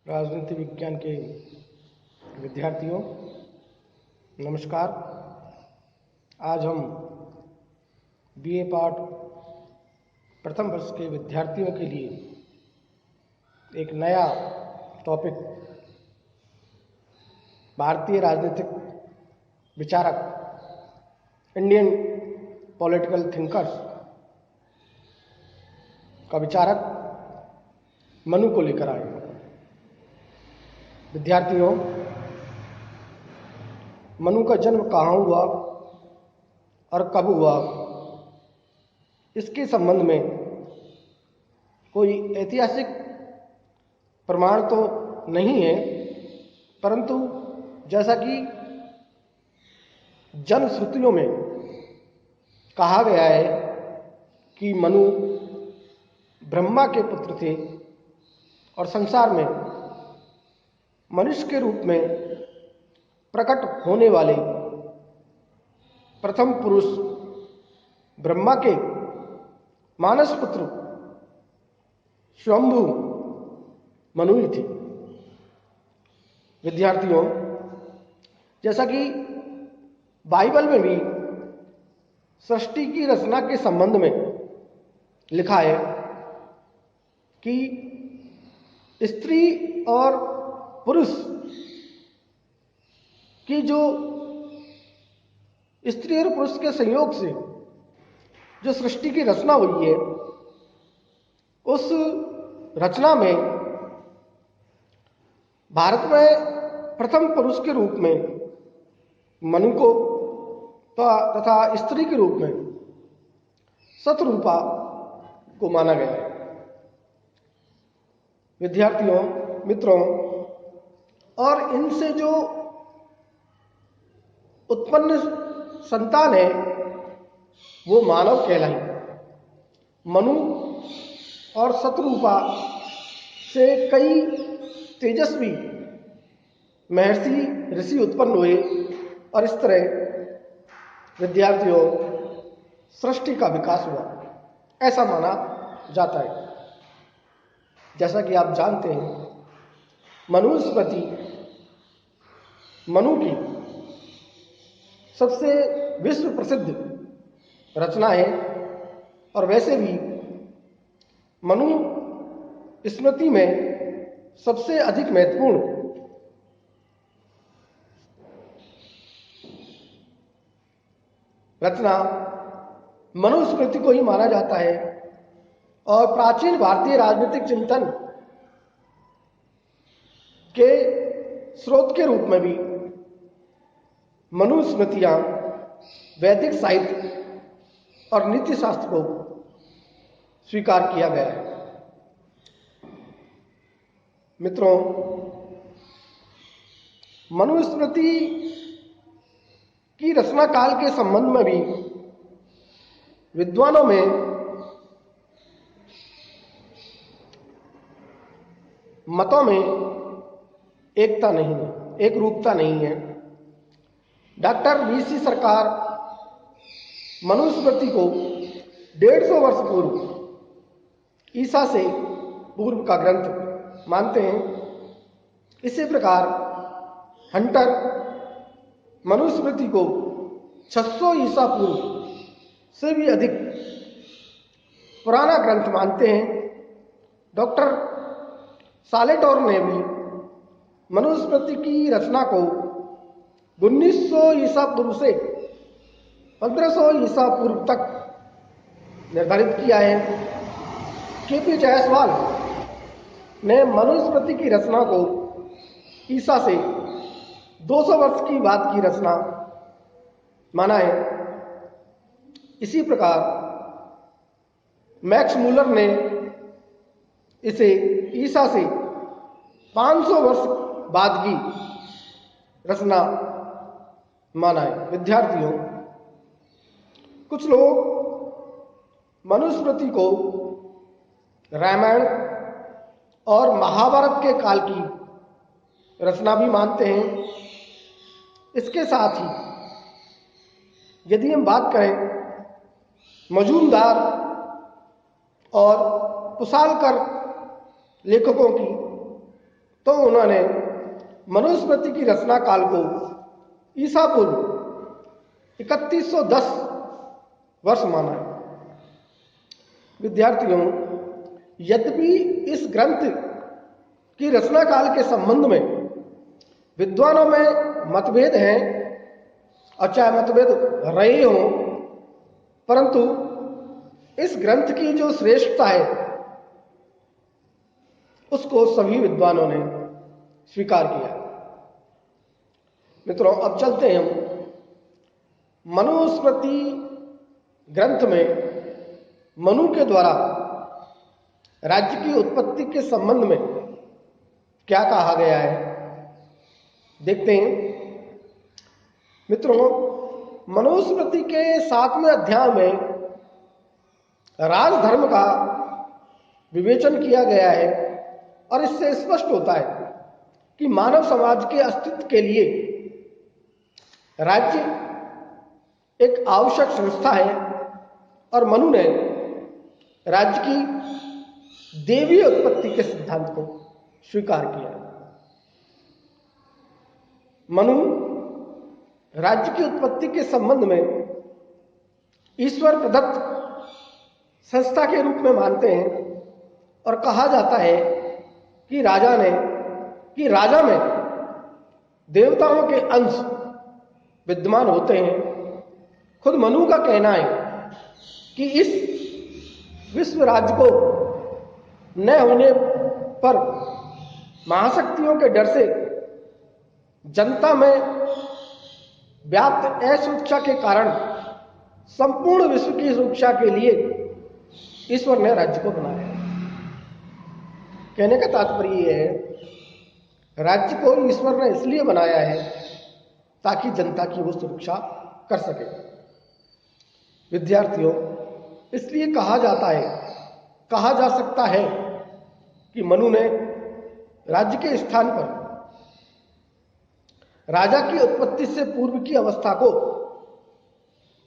राजनीति विज्ञान के विद्यार्थियों, नमस्कार। आज हम बीए पार्ट प्रथम वर्ष के विद्यार्थियों के लिए एक नया टॉपिक भारतीय राजनीतिक विचारक इंडियन पॉलिटिकल थिंकर्स का विचारक मनु को लेकर आए हैं। विद्यार्थियों, मनु का जन्म कहाँ हुआ और कब हुआ, इसके संबंध में कोई ऐतिहासिक प्रमाण तो नहीं है, परंतु जैसा कि जनश्रुतियों में कहा गया है कि मनु ब्रह्मा के पुत्र थे और संसार में मनुष्य के रूप में प्रकट होने वाले प्रथम पुरुष ब्रह्मा के मानस पुत्र स्वयंभू मनु ही थे। विद्यार्थियों, जैसा कि बाइबल में भी सृष्टि की रचना के संबंध में लिखा है कि स्त्री और पुरुष की जो स्त्री और पुरुष के संयोग से जो सृष्टि की रचना हुई है, उस रचना में भारत में प्रथम पुरुष के रूप में मनु को तथा स्त्री के रूप में शतरूपा को माना गया है। विद्यार्थियों, मित्रों, और इनसे जो उत्पन्न संतान है वो मानव कहलाई। मनु और शतरूपा से कई तेजस्वी महर्षि ऋषि उत्पन्न हुए और इस तरह विद्यार्थियों सृष्टि का विकास हुआ, ऐसा माना जाता है। जैसा कि आप जानते हैं, मनुस्मृति मनु की सबसे विश्व प्रसिद्ध रचना है और वैसे भी मनु स्मृति में सबसे अधिक महत्वपूर्ण रचना मनुस्मृति को ही माना जाता है और प्राचीन भारतीय राजनीतिक चिंतन के स्रोत के रूप में भी मनुस्मृतियां वैदिक साहित्य और नीति शास्त्र को स्वीकार किया गया है। मित्रों, मनुस्मृति की रचना काल के संबंध में भी विद्वानों में मतों में एकता नहीं है, एक रूपता नहीं है। डॉक्टर वीसी सरकार मनुस्मृति को 150 वर्ष पूर्व ईसा से पूर्व का ग्रंथ मानते हैं। इसी प्रकार हंटर मनुस्मृति को 600 ईसा पूर्व से भी अधिक पुराना ग्रंथ मानते हैं। डॉक्टर सालेटोर ने भी मनुस्मृति की रचना को 1900 ईसा पूर्व से 1500 ईसा पूर्व तक निर्धारित किया है। केपी जायसवाल ने मनुस्मृति की रचना को ईसा से 200 वर्ष की बाद की रचना माना है। इसी प्रकार मैक्स मूलर ने इसे ईसा से 500 वर्ष बाद की रचना माना है। विद्यार्थियों, कुछ लोग मनुस्मृति को रामायण और महाभारत के काल की रचना भी मानते हैं। इसके साथ ही यदि हम बात करें मजूमदार और कुशालकर लेखकों की, तो उन्होंने मनुस्मृति की रचना काल को ईसा पूर्व 3110 वर्ष माना है। विद्यार्थियों, यद्यपि इस ग्रंथ की रचना काल के संबंध में विद्वानों में मतभेद हैं और चाहे मतभेद रहे हों, परंतु इस ग्रंथ की जो श्रेष्ठता है उसको सभी विद्वानों ने स्वीकार किया। मित्रों, अब चलते हैं हम मनुस्मृति ग्रंथ में मनु के द्वारा राज्य की उत्पत्ति के संबंध में क्या कहा गया है, देखते हैं। मित्रों, मनुस्मृति के 7वें अध्याय में राजधर्म का विवेचन किया गया है और इससे स्पष्ट होता है कि मानव समाज के अस्तित्व के लिए राज्य एक आवश्यक संस्था है और मनु ने राज्य की देवीय उत्पत्ति के सिद्धांत को स्वीकार किया। मनु राज्य की उत्पत्ति के संबंध में ईश्वर प्रदत्त संस्था के रूप में मानते हैं और कहा जाता है कि राजा में देवताओं के अंश विद्यमान होते हैं। खुद मनु का कहना है कि इस विश्व राज्य को न होने पर महाशक्तियों के डर से जनता में व्याप्त असुरक्षा के कारण संपूर्ण विश्व की सुरक्षा के लिए ईश्वर ने राज्य को बनाया। कहने का तात्पर्य यह है, राज्य को ईश्वर ने इसलिए बनाया है ताकि जनता की वो सुरक्षा कर सके। विद्यार्थियों, इसलिए कहा जा सकता है कि मनु ने राज्य के स्थान पर राजा की उत्पत्ति से पूर्व की अवस्था को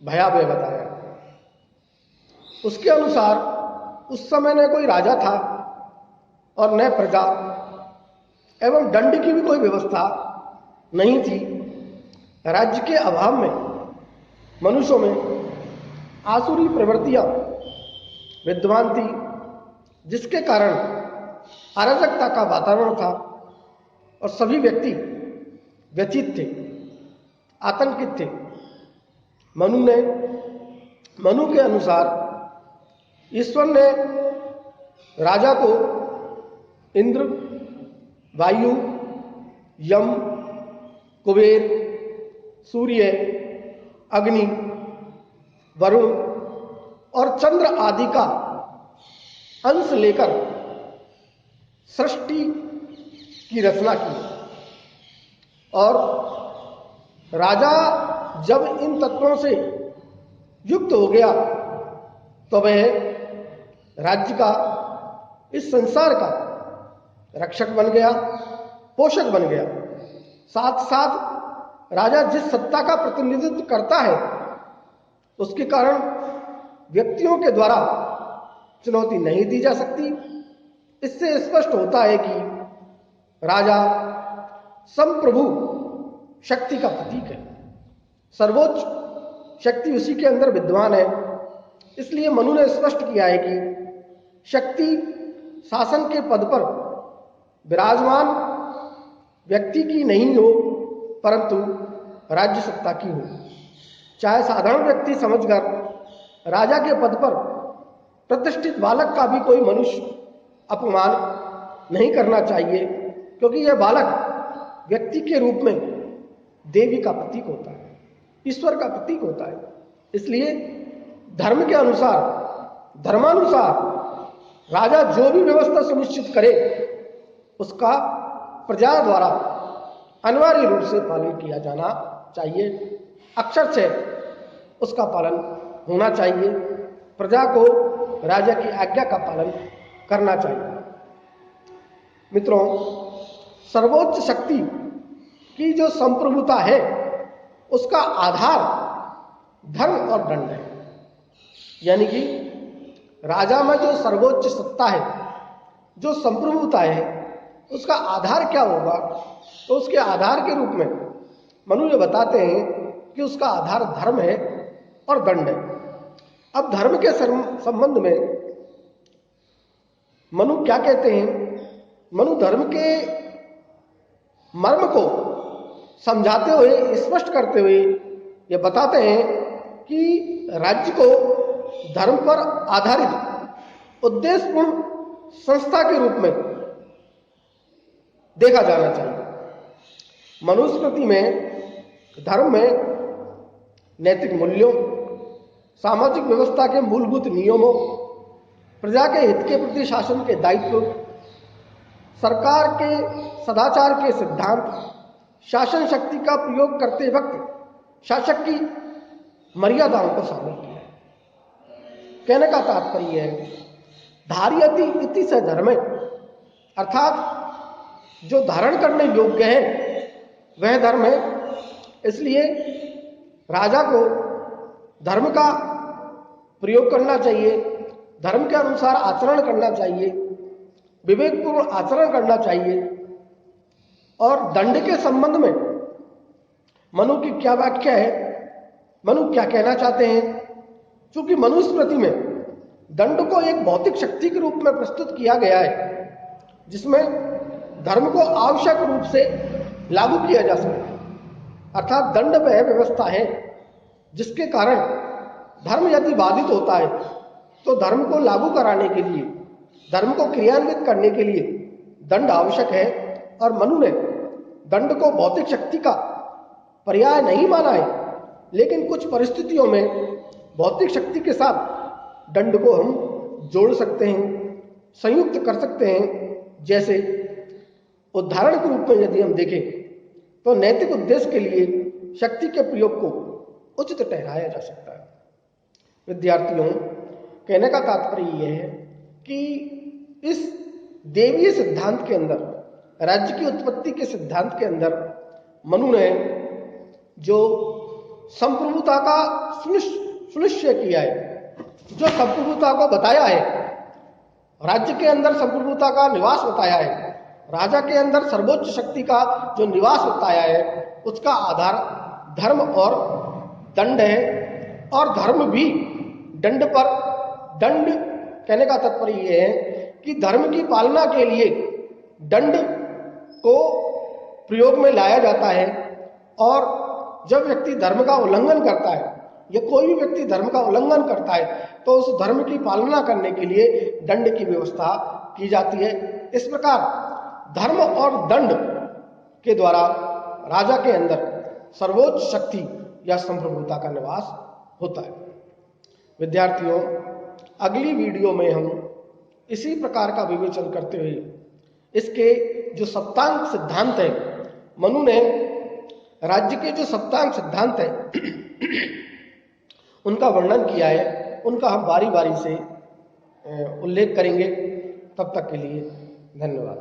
भयावह बताया। उसके अनुसार उस समय न कोई राजा था और न प्रजा एवं दंड की भी कोई व्यवस्था नहीं थी। राज्य के अभाव में मनुष्यों में आसुरी प्रवृत्तियां विद्यमान थी, जिसके कारण अराजकता का वातावरण था और सभी व्यक्ति व्यथित थे, आतंकित थे। मनु के अनुसार ईश्वर ने राजा को इंद्र, वायु, यम, कुबेर, सूर्य, अग्नि, वरुण और चंद्र आदि का अंश लेकर सृष्टि की रचना की और राजा जब इन तत्वों से युक्त हो गया तो वह राज्य का, इस संसार का रक्षक बन गया, पोषक बन गया। साथ साथ राजा जिस सत्ता का प्रतिनिधित्व करता है उसके कारण व्यक्तियों के द्वारा चुनौती नहीं दी जा सकती। इससे स्पष्ट होता है कि राजा संप्रभु शक्ति का प्रतीक है, सर्वोच्च शक्ति उसी के अंदर विद्वान है। इसलिए मनु ने स्पष्ट किया है कि शक्ति शासन के पद पर विराजमान व्यक्ति की नहीं हो, परंतु राज्य सत्ता की हो। चाहे साधारण व्यक्ति समझकर राजा के पद पर प्रतिष्ठित बालक का भी कोई मनुष्य अपमान नहीं करना चाहिए, क्योंकि यह बालक व्यक्ति के रूप में देवी का प्रतीक होता है, ईश्वर का प्रतीक होता है। इसलिए धर्म के अनुसार, धर्मानुसार राजा जो भी व्यवस्था सुनिश्चित करे उसका प्रजा द्वारा अनिवार्य रूप से पालन किया जाना चाहिए, अक्षर से उसका पालन होना चाहिए। प्रजा को राजा की आज्ञा का पालन करना चाहिए। मित्रों, सर्वोच्च शक्ति की जो संप्रभुता है उसका आधार धर्म और दंड है। यानी कि राजा में जो सर्वोच्च सत्ता है, जो संप्रभुता है, उसका आधार क्या होगा? तो उसके आधार के रूप में मनु ये बताते हैं कि उसका आधार धर्म है और दंड है। अब धर्म के संबंध में मनु क्या कहते हैं? मनु धर्म के मर्म को समझाते हुए, स्पष्ट करते हुए ये बताते हैं कि राज्य को धर्म पर आधारित उद्देश्यपूर्ण संस्था के रूप में देखा जाना चाहिए। मनुस्मृति में धर्म में नैतिक मूल्यों, सामाजिक व्यवस्था के मूलभूत नियमों, प्रजा के हित के प्रति शासन के दायित्व, सरकार के सदाचार के सिद्धांत, शासन शक्ति का प्रयोग करते वक्त शासक की मर्यादाओं को शामिल किया है। कहने का तात्पर्य है धार्यति इति स धर्म, अर्थात जो धारण करने योग्य है वह धर्म है। इसलिए राजा को धर्म का प्रयोग करना चाहिए, धर्म के अनुसार आचरण करना चाहिए, विवेकपूर्ण आचरण करना चाहिए। और दंड के संबंध में मनु की क्या व्याख्या है, मनु क्या कहना चाहते हैं? क्योंकि मनुस्मृति में दंड को एक भौतिक शक्ति के रूप में प्रस्तुत किया गया है जिसमें धर्म को आवश्यक रूप से लागू किया जा सकता है। अर्थात दंड वह व्यवस्था है जिसके कारण धर्म यदि बाधित होता है तो धर्म को लागू कराने के लिए, धर्म को क्रियान्वित करने के लिए दंड आवश्यक है। और मनु ने दंड को भौतिक शक्ति का पर्याय नहीं माना है, लेकिन कुछ परिस्थितियों में भौतिक शक्ति के साथ दंड को हम जोड़ सकते हैं, संयुक्त कर सकते हैं। जैसे उदाहरण के रूप में यदि हम देखें तो नैतिक उद्देश्य के लिए शक्ति के प्रयोग को उचित ठहराया जा सकता है। विद्यार्थियों, कहने का तात्पर्य यह है कि इस देवीय सिद्धांत के अंदर, राज्य की उत्पत्ति के सिद्धांत के अंदर मनु ने जो संप्रभुता का सुनिश्चय किया है, जो संप्रभुता को बताया है, राज्य के अंदर संप्रभुता का निवास बताया है, राजा के अंदर सर्वोच्च शक्ति का जो निवास बताया है, उसका आधार धर्म और दंड है। और धर्म भी दंड पर, दंड कहने का तात्पर्य यह है कि धर्म की पालना के लिए दंड को प्रयोग में लाया जाता है। और जब व्यक्ति धर्म का उल्लंघन करता है या कोई भी व्यक्ति धर्म का उल्लंघन करता है तो उस धर्म की पालना करने के लिए दंड की व्यवस्था की जाती है। इस प्रकार धर्म और दंड के द्वारा राजा के अंदर सर्वोच्च शक्ति या संप्रभुता का निवास होता है। विद्यार्थियों, अगली वीडियो में हम इसी प्रकार का विवेचन करते हुए इसके जो सप्तांग सिद्धांत है, मनु ने राज्य के जो सप्तांग सिद्धांत है उनका वर्णन किया है, उनका हम बारी बारी से उल्लेख करेंगे। तब तक के लिए धन्यवाद।